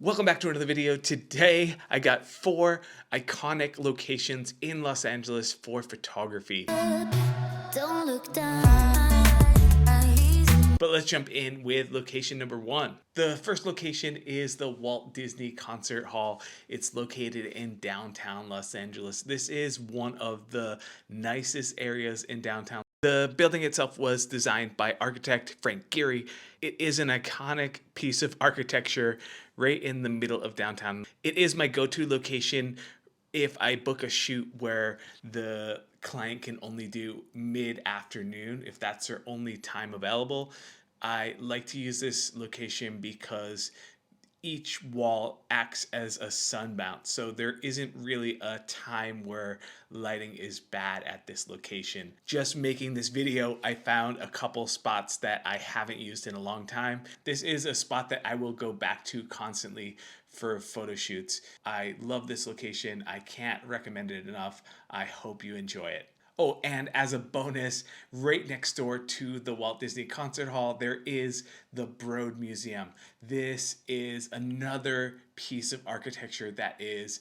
Welcome back to another video. Today, I got 4 iconic locations in Los Angeles for photography. Don't look down. But let's jump in with location number 1. The first location is the Walt Disney Concert Hall. It's located in downtown Los Angeles. This is one of the nicest areas in downtown. The building itself was designed by architect Frank Gehry. It is an iconic piece of architecture right in the middle of downtown. It is my go-to location if I book a shoot where the client can only do mid-afternoon, if that's their only time available. I like to use this location because each wall acts as a sunmount, so there isn't really a time where lighting is bad at this location. Just making this video, I found a couple spots that I haven't used in a long time. This is a spot that I will go back to constantly for photo shoots. I love this location. I can't recommend it enough. I hope you enjoy it. Oh, and as a bonus, right next door to the Walt Disney Concert Hall, there is the Broad Museum. This is another piece of architecture that is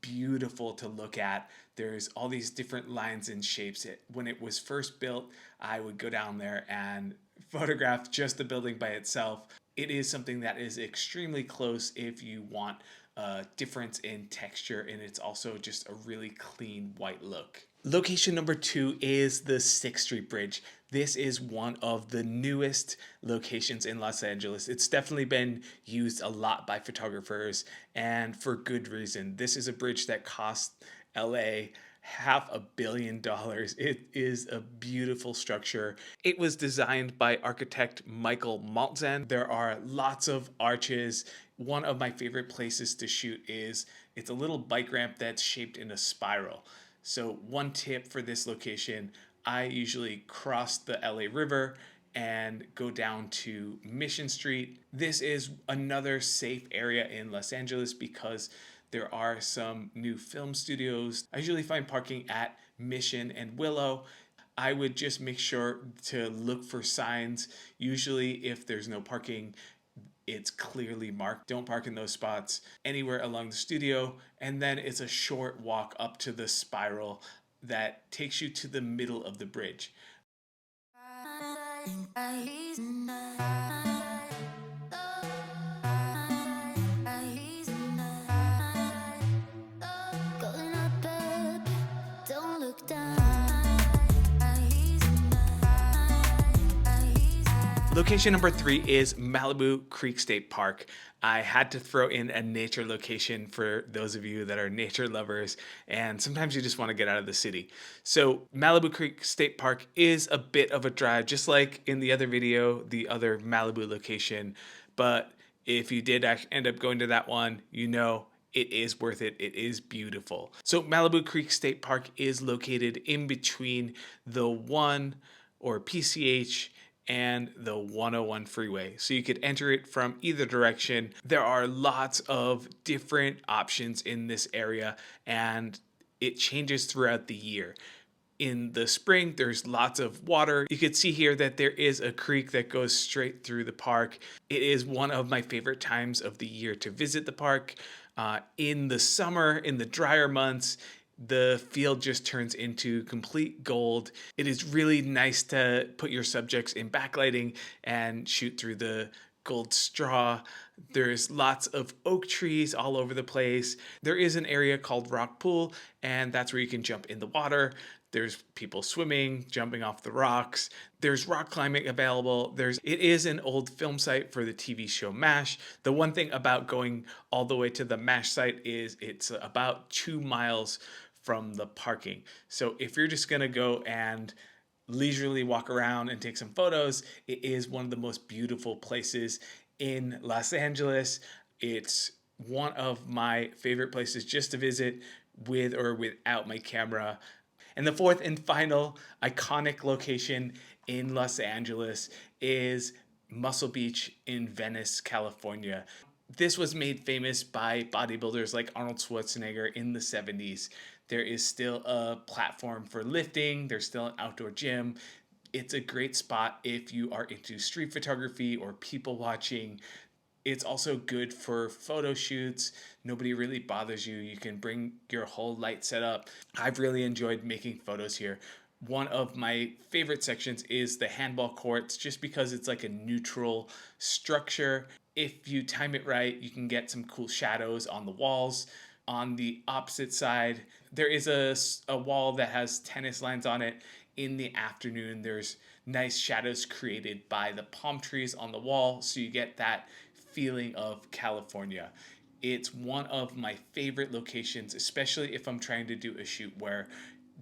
beautiful to look at. There's all these different lines and shapes. When it was first built, I would go down there and photograph just the building by itself. It is something that is extremely close if you want a difference in texture, and it's also just a really clean white look. Location number 2 is the 6th Street Bridge. This is one of the newest locations in Los Angeles. It's definitely been used a lot by photographers, and for good reason. This is a bridge that cost LA $500 million. It is a beautiful structure. It was designed by architect Michael Maltzan. There are lots of arches. One of my favorite places to shoot is it's a little bike ramp that's shaped in a spiral. So one tip for this location, I usually cross the LA River and go down to Mission Street. This is another safe area in Los Angeles because there are some new film studios. I usually find parking at Mission and Willow. I would just make sure to look for signs. Usually if there's no parking, it's clearly marked. Don't park in those spots anywhere along the studio. And then it's a short walk up to the spiral that takes you to the middle of the bridge. Don't look down. Location number 3 is Malibu Creek State Park. I had to throw in a nature location for those of you that are nature lovers, and sometimes you just want to get out of the city. So Malibu Creek State Park is a bit of a drive, just like in the other video, the other Malibu location. But if you did end up going to that one, you know it is worth it. It is beautiful. So Malibu Creek State Park is located in between the 1 or PCH and the 101 freeway. So you could enter it from either direction. There are lots of different options in this area, and it changes throughout the year. In the spring, there's lots of water. You can see here that there is a creek that goes straight through the park. It is one of my favorite times of the year to visit the park. In the summer, in the drier months, the field just turns into complete gold. It is really nice to put your subjects in backlighting and shoot through the gold straw. There's lots of oak trees all over the place. There is an area called Rock Pool, and that's where you can jump in the water. There's people swimming, jumping off the rocks. There's rock climbing available. It is an old film site for the TV show MASH. The one thing about going all the way to the MASH site is it's about 2 miles from the parking. So if you're just gonna go and leisurely walk around and take some photos, it is one of the most beautiful places in Los Angeles. It's one of my favorite places just to visit with or without my camera. And the 4th and final iconic location in Los Angeles is Muscle Beach in Venice, California. This was made famous by bodybuilders like Arnold Schwarzenegger in the 70s. There is still a platform for lifting. There's still an outdoor gym. It's a great spot if you are into street photography or people watching. It's also good for photo shoots. Nobody really bothers you. You can bring your whole light setup. I've really enjoyed making photos here. One of my favorite sections is the handball courts, just because it's like a neutral structure. If you time it right, you can get some cool shadows on the walls. On the opposite side, there is a wall that has tennis lines on it. In the afternoon, there's nice shadows created by the palm trees on the wall, so you get that feeling of California. It's one of my favorite locations, especially if I'm trying to do a shoot where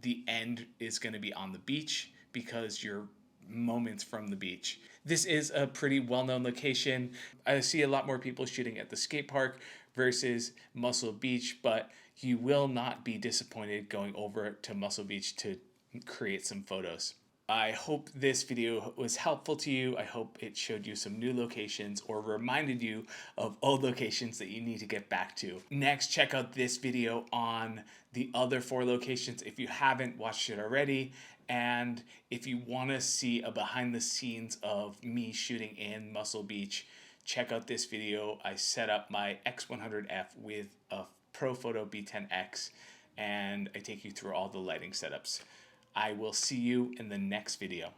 the end is going to be on the beach, because you're moments from the beach. This is a pretty well known location. I see a lot more people shooting at the skate park versus Muscle Beach, but you will not be disappointed going over to Muscle Beach to create some photos. I hope this video was helpful to you. I hope it showed you some new locations or reminded you of old locations that you need to get back to. Next, check out this video on the other 4 locations if you haven't watched it already. And if you want to see a behind the scenes of me shooting in Muscle Beach, check out this video. I set up my X100F with a ProPhoto B10X, and I take you through all the lighting setups. I will see you in the next video.